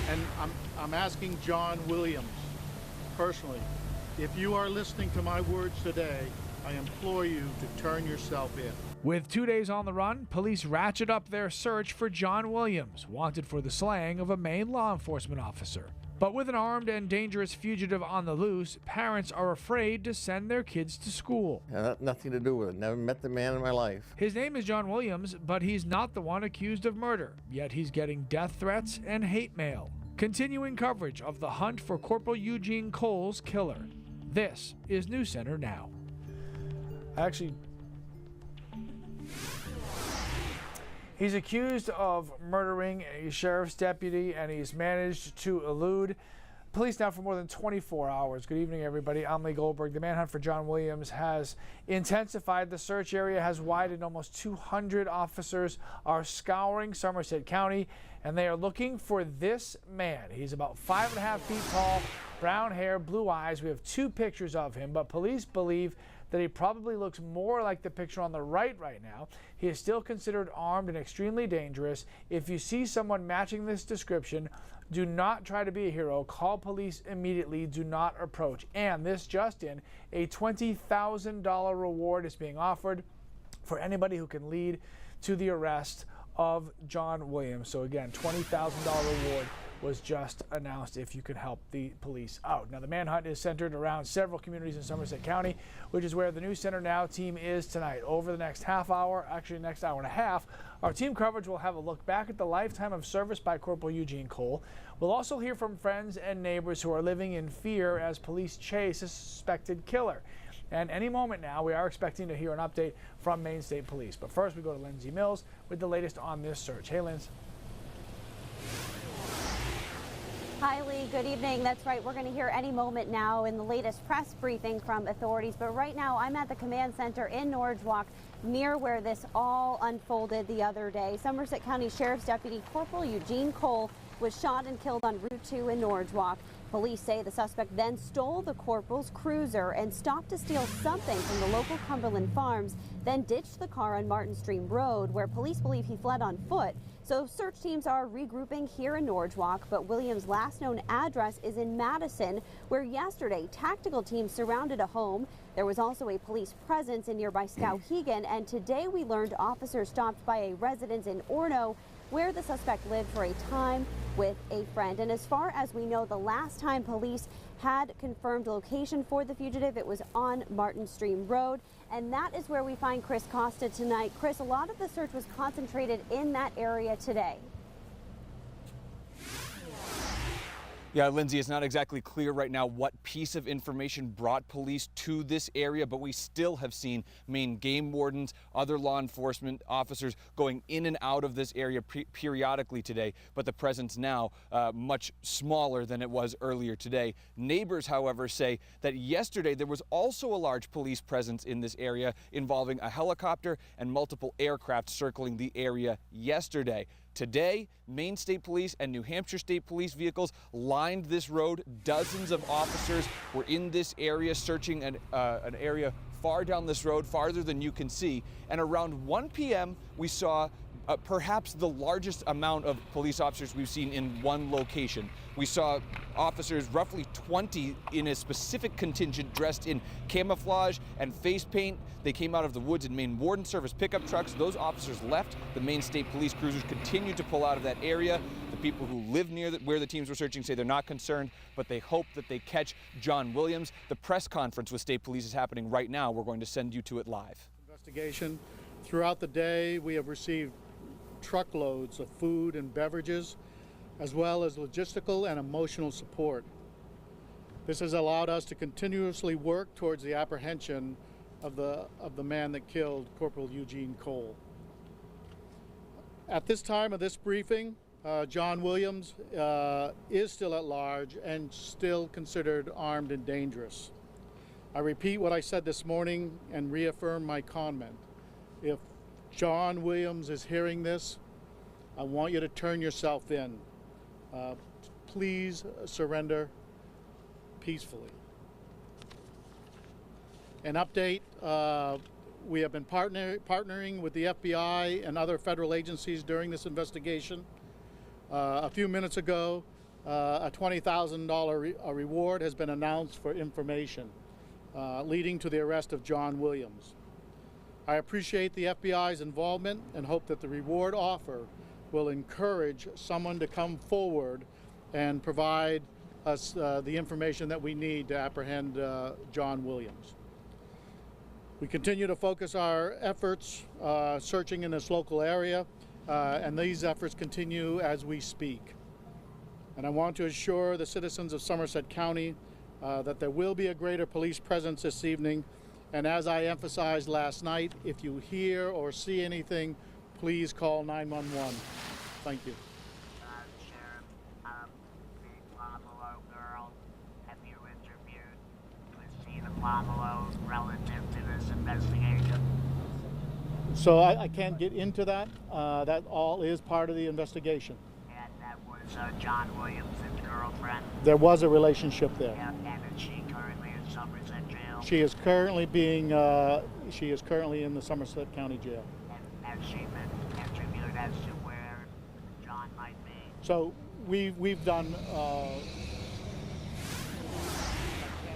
And I'm asking John Williams personally, if you are listening to my words today, I implore you to turn yourself in. With 2 days on the run, police ratchet up their search for John Williams, wanted for the slaying of a Maine law enforcement officer. But with an armed and dangerous fugitive on the loose, parents are afraid to send their kids to school. Nothing to do with it. Never met the man in my life. His name is John Williams, but he's not the one accused of murder, yet he's getting death threats and hate mail. Continuing coverage of the hunt for Corporal Eugene Cole's killer. This is News Center Now. He's accused of murdering a sheriff's deputy, and he's managed to elude police now for more than 24 hours. Good evening, everybody. I'm Lee Goldberg. The manhunt for John Williams has intensified. The search area has widened. Almost 200 officers are scouring Somerset County, and they are looking for this man. He's about 5.5 feet tall, brown hair, blue eyes. We have 2 pictures of him, but police believe that he probably looks more like the picture on the right now. He is still considered armed and extremely dangerous. If you see someone matching this description, do not try to be a hero. Call police immediately. Do not approach. And this just in, a $20,000 reward is being offered for anybody who can lead to the arrest of John Williams. So again, $20,000 reward was just announced if you could help the police out. Now, the manhunt is centered around several communities in Somerset County, which is where the News Center Now team is tonight. Over the next half hour, actually next hour and a half, our team coverage will have a look back at the lifetime of service by Corporal Eugene Cole. We'll also hear from friends and neighbors who are living in fear as police chase a suspected killer. And any moment now, we are expecting to hear an update from Maine State Police. But first, we go to Lindsey Mills with the latest on this search. Hey, Lindsey. Hi, Lee. Good evening. That's right. We're going to hear any moment now in the latest press briefing from authorities. But right now, I'm at the command center in Norridgewock, near where this all unfolded the other day. Somerset County Sheriff's Deputy Corporal Eugene Cole was shot and killed on Route 2 in Norridgewock. Police say the suspect then stole the corporal's cruiser and stopped to steal something from the local Cumberland Farms, then ditched the car on Martin Stream Road, where police believe he fled on foot. So search teams are regrouping here in Norridgewock, but Williams' last known address is in Madison, where yesterday tactical teams surrounded a home. There was also a police presence in nearby Skowhegan, and today we learned officers stopped by a residence in Orono, where the suspect lived for a time with a friend. And as far as we know, the last time police had confirmed location for the fugitive, it was on Martin Stream Road. And that is where we find Chris Costa tonight. Chris, a lot of the search was concentrated in that area today. Yeah, Lindsey, it's not exactly clear right now what piece of information brought police to this area, but we still have seen Maine game wardens, other law enforcement officers going in and out of this area periodically today, but the presence now much smaller than it was earlier today. Neighbors, however, say that yesterday there was also a large police presence in this area involving a helicopter and multiple aircraft circling the area yesterday. Today, Maine State Police and New Hampshire State Police vehicles lined this road. Dozens of officers were in this area searching an area far down this road, farther than you can see. And around 1 p.m., we saw perhaps the largest amount of police officers we've seen in one location. We saw officers, roughly 20 in a specific contingent dressed in camouflage and face paint. They came out of the woods in Maine Warden Service pickup trucks. Those officers left. The Maine State Police cruisers continued to pull out of that area. The people who live near where the teams were searching say they're not concerned, but they hope that they catch John Williams. The press conference with State Police is happening right now. We're going to send you to it live. Investigation. Throughout the day, we have received truckloads of food and beverages, as well as logistical and emotional support. This has allowed us to continuously work towards the apprehension of the man that killed Corporal Eugene Cole. At this time of this briefing, John Williams is still at large and still considered armed and dangerous. I repeat what I said this morning and reaffirm my comment. If John Williams is hearing this, I want you to turn yourself in. Please surrender peacefully. An update, we have been partnering with the FBI and other federal agencies during this investigation. A few minutes ago, a $20,000 reward has been announced for information, leading to the arrest of John Williams. I appreciate the FBI's involvement and hope that the reward offer will encourage someone to come forward and provide us the information that we need to apprehend John Williams. We continue to focus our efforts searching in this local area, and these efforts continue as we speak. And I want to assure the citizens of Somerset County that there will be a greater police presence this evening. And as I emphasized last night, if you hear or see anything, please call 911. Thank you. Sheriff, the Pomelo girl, have you interviewed Christina Pomelo relative to this investigation? So I can't get into that. That all is part of the investigation. And that was John Williams' girlfriend? There was a relationship there. Yeah, and is she currently in Somerset Jail? She is currently in the Somerset County Jail. And has she been interviewed as to where John might be? So we've done.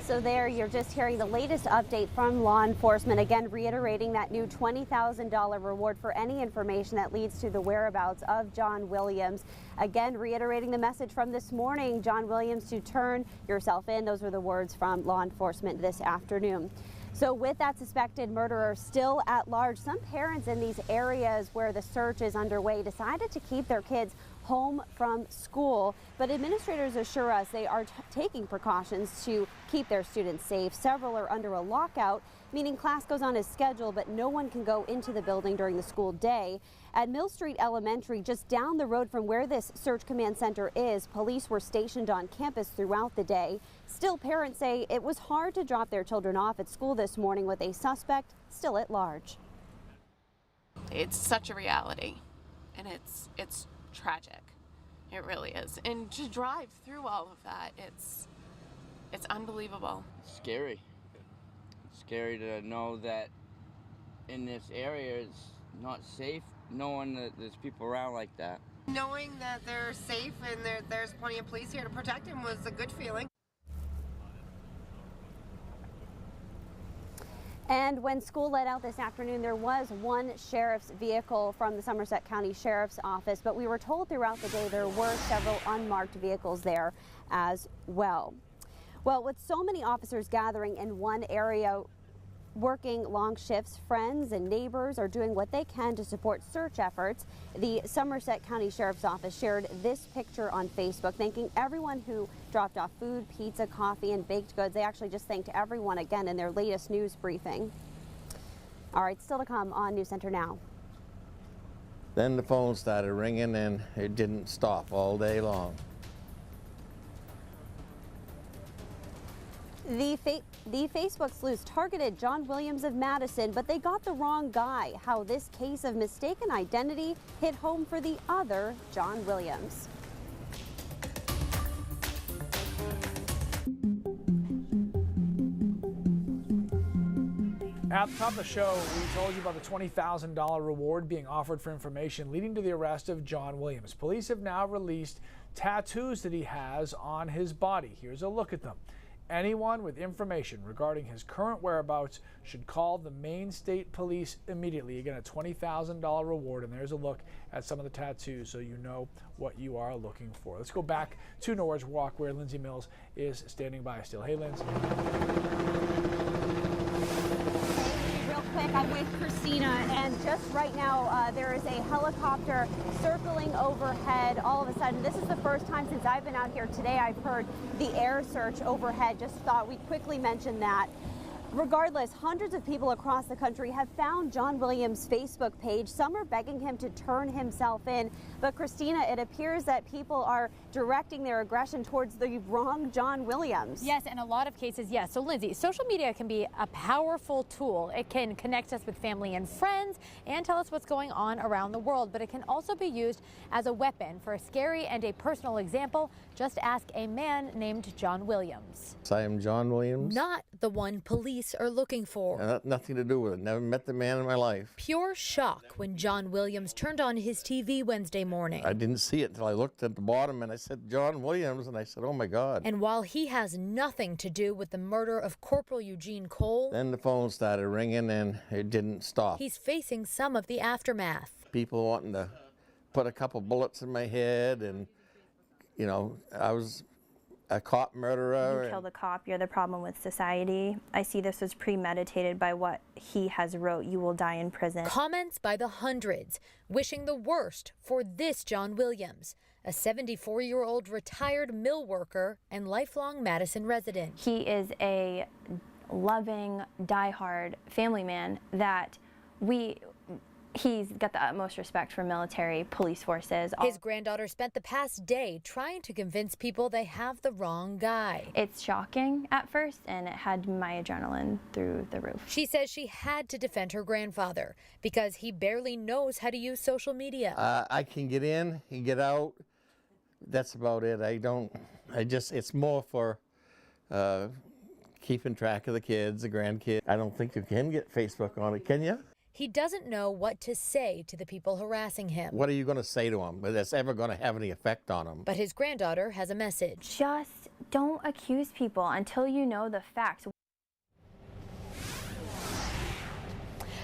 So there you're just hearing the latest update from law enforcement, again reiterating that new $20,000 reward for any information that leads to the whereabouts of John Williams. Again reiterating the message from this morning, John Williams, to turn yourself in. Those were the words from law enforcement this afternoon. So with that suspected murderer still at large, some parents in these areas where the search is underway decided to keep their kids home from school, but administrators assure us they are taking precautions to keep their students safe. Several are under a lockout, meaning class goes on as scheduled, but no one can go into the building during the school day. At Mill Street Elementary, just down the road from where this search command center is, police were stationed on campus throughout the day. Still, parents say it was hard to drop their children off at school this morning with a suspect still at large. It's such a reality, and it's tragic. It really is. And to drive through all of that, it's unbelievable. It's scary. It's scary to know that in this area it's not safe, knowing that there's people around like that. Knowing that they're safe and there's plenty of police here to protect him was a good feeling. And when school let out this afternoon, there was one sheriff's vehicle from the Somerset County Sheriff's Office, but we were told throughout the day there were several unmarked vehicles there as well. Well, with so many officers gathering in one area, working long shifts, friends and neighbors are doing what they can to support search efforts. The Somerset County Sheriff's Office shared this picture on Facebook, thanking everyone who dropped off food, pizza, coffee, and baked goods. They actually just thanked everyone again in their latest news briefing. All right, still to come on News Center Now. Then the phone started ringing and it didn't stop all day long. The Facebook sleuths targeted John Williams of Madison, but they got the wrong guy. How this case of mistaken identity hit home for the other John Williams. At the top of the show, we told you about the $20,000 reward being offered for information leading to the arrest of John Williams. Police have now released tattoos that he has on his body. Here's a look at them. Anyone with information regarding his current whereabouts should call the Maine State Police immediately. Again, a $20,000 reward, and there's a look at some of the tattoos so you know what you are looking for. Let's go back to Norwich Walk where Lindsey Mills is standing by still. Hey, Lindsey. Real quick, I'm with Christina, and just right now there is a helicopter circling overhead. All of a sudden, this is the first time since I've been out here today I've heard the air search overhead. Just thought we'd quickly mention that. Regardless, hundreds of people across the country have found John Williams' Facebook page. Some are begging him to turn himself in. But Christina, it appears that people are directing their aggression towards the wrong John Williams. Yes, in a lot of cases, yes. So Lindsay, social media can be a powerful tool. It can connect us with family and friends and tell us what's going on around the world. But it can also be used as a weapon. For a scary and a personal example, just ask a man named John Williams. I am John Williams. Not the one police police are looking for. Nothing to do with it. Never met the man in my life. Pure shock when John Williams turned on his TV Wednesday morning. I didn't see it until I looked at the bottom and I said, John Williams, and I said, oh my God. And while he has nothing to do with the murder of Corporal Eugene Cole, Then the phone started ringing and it didn't stop. he's facing some of the aftermath. People wanting to put a couple bullets in my head, and, you know, I was a cop murderer. You killed a cop, you're the problem with society. I see this as premeditated by what he has wrote, you will die in prison. Comments by the hundreds, wishing the worst for this John Williams, a 74-year-old retired mill worker and lifelong Madison resident. He is a loving, diehard family man that he's got the utmost respect for military, police forces. His granddaughter spent the past day trying to convince people they have the wrong guy. It's shocking at first, and it had my adrenaline through the roof. She says she had to defend her grandfather because he barely knows how to use social media. I can get in and get out. That's about it. It's more for keeping track of the kids, the grandkids. I don't think you can get Facebook on it, can you? He doesn't know what to say to the people harassing him. What are you going to say to them that's ever going to have any effect on them? But his granddaughter has a message. Just don't accuse people until you know the facts.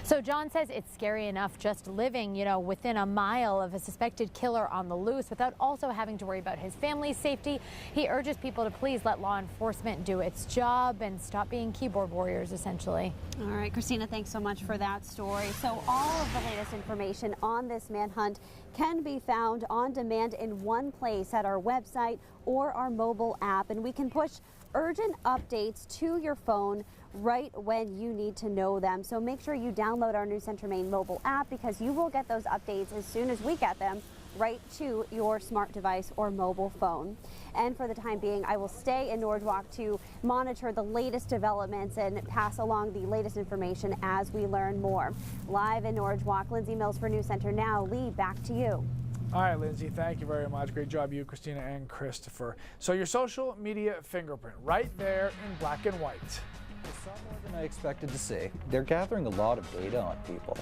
So John says it's scary enough just living, within a mile of a suspected killer on the loose without also having to worry about his family's safety. He urges people to please let law enforcement do its job and stop being keyboard warriors, essentially. All right, Christina, thanks so much for that story. So all of the latest information on this manhunt can be found on demand in one place at our website or our mobile app, and we can push urgent updates to your phone right when you need to know them. So make sure you download our News Center Maine mobile app, because you will get those updates as soon as we get them right to your smart device or mobile phone. And for the time being, I will stay in Norwalk to monitor the latest developments and pass along the latest information as we learn more. Live in Norwalk, Lindsey Mills for News Center Now. Lee, back to you. All right, Lindsay, thank you very much. Great job, you, Christina, and Christopher. So your social media fingerprint right there in black and white. It's far more than I expected to see. They're gathering a lot of data on people.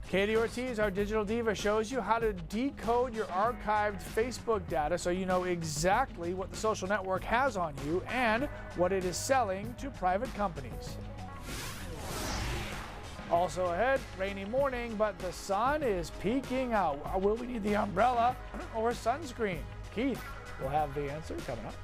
Katie Ortiz, our digital diva, shows you how to decode your archived Facebook data so you know exactly what the social network has on you and what it is selling to private companies. Also ahead, rainy morning, but the sun is peeking out. Will we need the umbrella or sunscreen? Keith will have the answer coming up.